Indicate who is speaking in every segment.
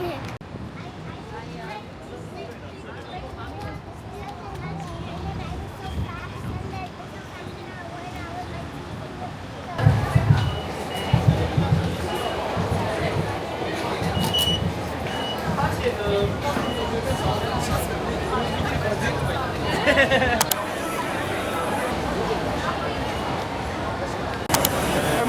Speaker 1: Am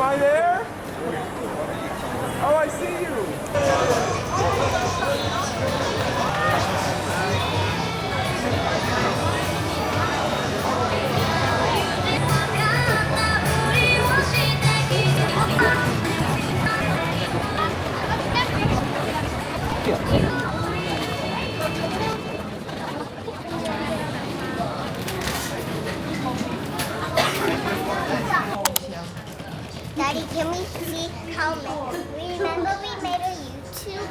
Speaker 1: I there? Oh, I see you.
Speaker 2: Daddy, can we see how many? Remember we made a YouTube?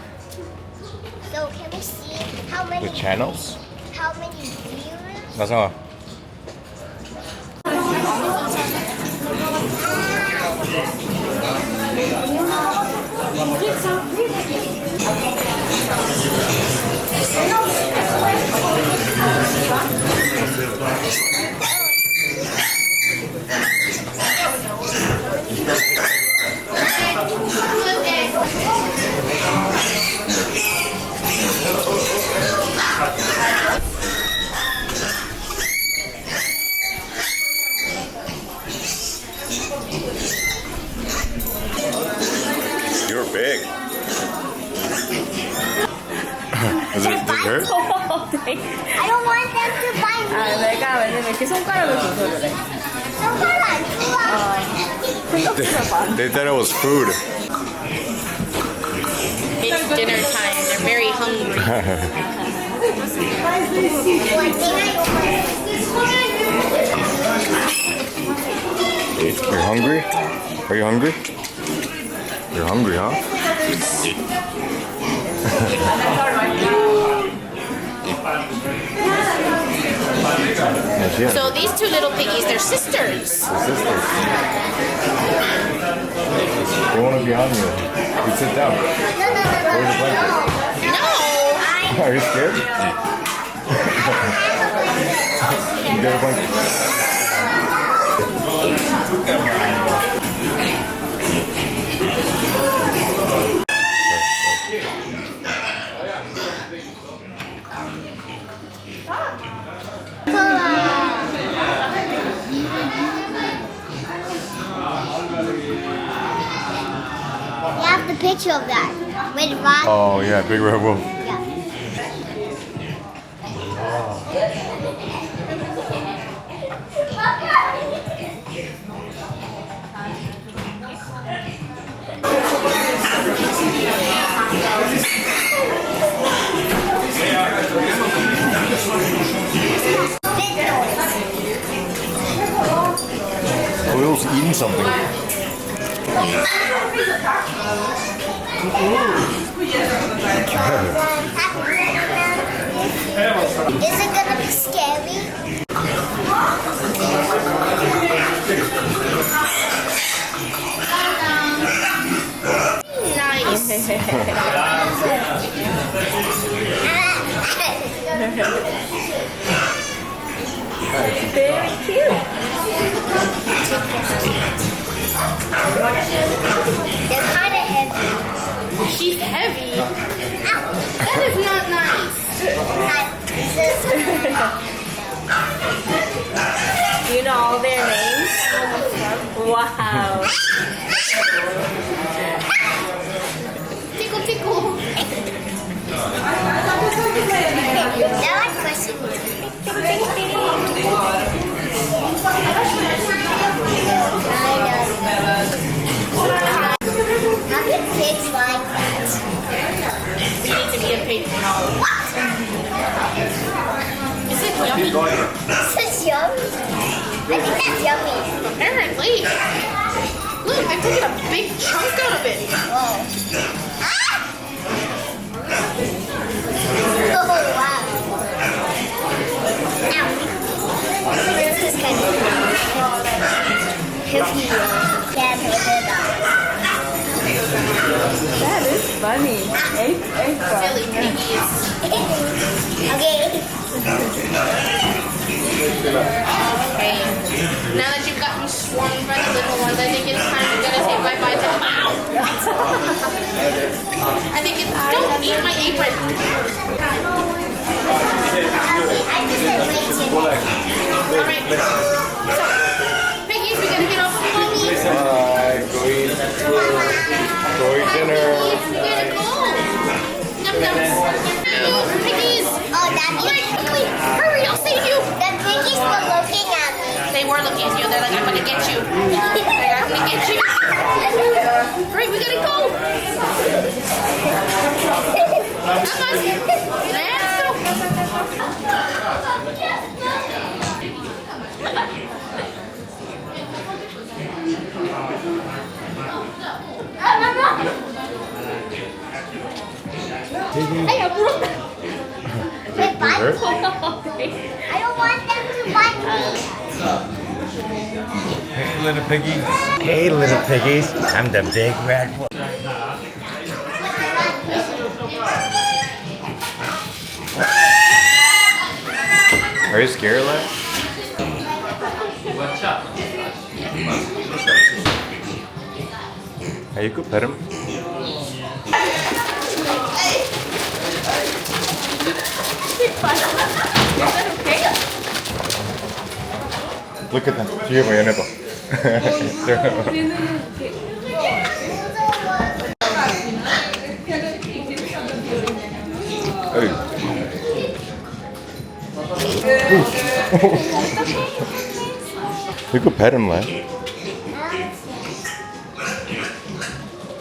Speaker 2: So can we see how many?
Speaker 1: The channels?
Speaker 2: How many viewers?
Speaker 1: 나성아. You're big. Does it hurt?
Speaker 2: I don't want them to bite me.
Speaker 3: 아, 내가 왜냐면 이렇게 손가락을 줘서 그래.
Speaker 2: 손가락 안 좋아.
Speaker 1: They thought it was food.
Speaker 3: It's dinner time. They're very hungry.
Speaker 1: You're hungry? Are you hungry? You're hungry, huh?
Speaker 3: So these two little piggies, they're sisters.
Speaker 1: They want to be on you. You sit down. Where's the blanket?
Speaker 3: No!
Speaker 1: Are you scared? You get a blanket.
Speaker 2: You have the picture of that with Rock.
Speaker 1: Oh yeah, big red wolf.
Speaker 2: Yeah.
Speaker 1: Will's eating something.
Speaker 2: Is it gonna be scary?
Speaker 3: Nice. Very cute.
Speaker 2: They're kind of heavy.
Speaker 3: She's heavy.
Speaker 2: Ow.
Speaker 3: That is not nice. Do you know all their names? Wow.
Speaker 2: Tickle, tickle. They're like pressing. How can pigs like that?
Speaker 3: You need to be a pig. Is it yummy?
Speaker 2: This is yummy. I think that's yummy.
Speaker 3: Apparently. Look, they're taking a big chunk out of it.
Speaker 2: Whoa. Ah! Oh, wow. Ow. This is kind of heavy. Can't hold it up.
Speaker 4: That is funny. Egg
Speaker 3: Silly
Speaker 4: frog.
Speaker 3: piggies.
Speaker 2: Okay.
Speaker 3: Okay. Now that you've gotten swarmed by the little ones, I think it's time we're gonna say bye-bye to them. I think it's don't eat my apron. Alright. So, piggies, we gotta get off the phone.
Speaker 1: Bye. Go eat food. Go eat dinner.
Speaker 3: We gotta go. Num num. Piggies.
Speaker 2: Oh, that
Speaker 3: Wait, hurry, I'll save you.
Speaker 2: the piggies were looking at me.
Speaker 3: They were looking at you. They're like, I'm gonna get you. They're like, I'm gonna get you. Hurry, we gotta go. Come on. Let's go.
Speaker 2: Hey, I broke them. They bite
Speaker 1: hurt?
Speaker 2: me. I don't want them to bite me.
Speaker 1: Hey, little piggy.
Speaker 5: Hey, little piggies. I'm the big red one.
Speaker 1: Are you scared, lad? Hey, you could pet him. Look at them. 뒤에 봐, 얘네 봐. Hey. You could pet him, lad.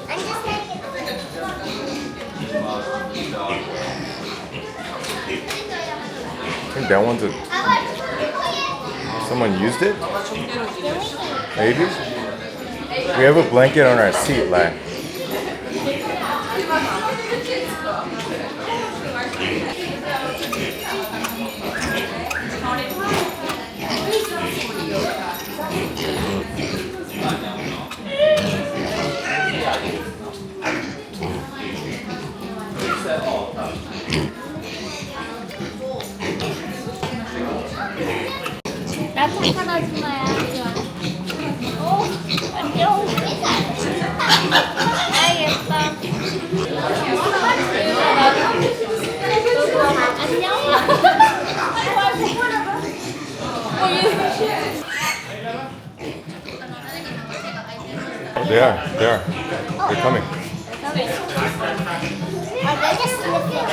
Speaker 2: I'm just taking
Speaker 1: I think that one's a... Someone used it? Maybe? We have a blanket on our seat, lad.
Speaker 2: 나타나지마야. 오, 안녕. 아, 예뻐. 안녕.
Speaker 1: They are. They're coming.
Speaker 2: Are they just sniffing?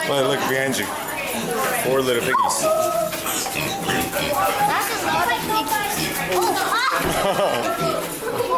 Speaker 1: Oh, look behind you. 4 little piggies.
Speaker 2: That's a lot of piggies.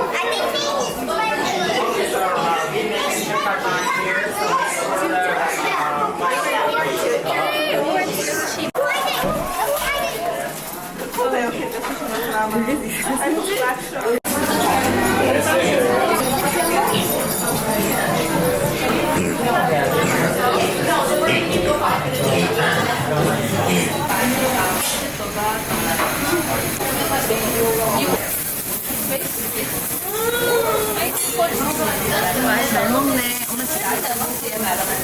Speaker 2: I think
Speaker 4: 잘 먹네. 오늘 진짜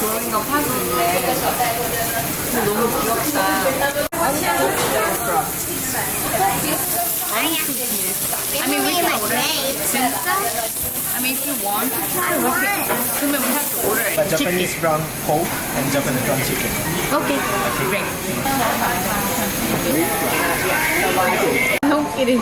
Speaker 4: growing up 하고 있네. 너무 귀엽다. I mean, we can order. 진짜? I mean, if you want to try, we can. 그러면 we have to order it.
Speaker 5: Japanese brown pork and Japanese brown chicken.
Speaker 4: Okay. Great. 형끼리.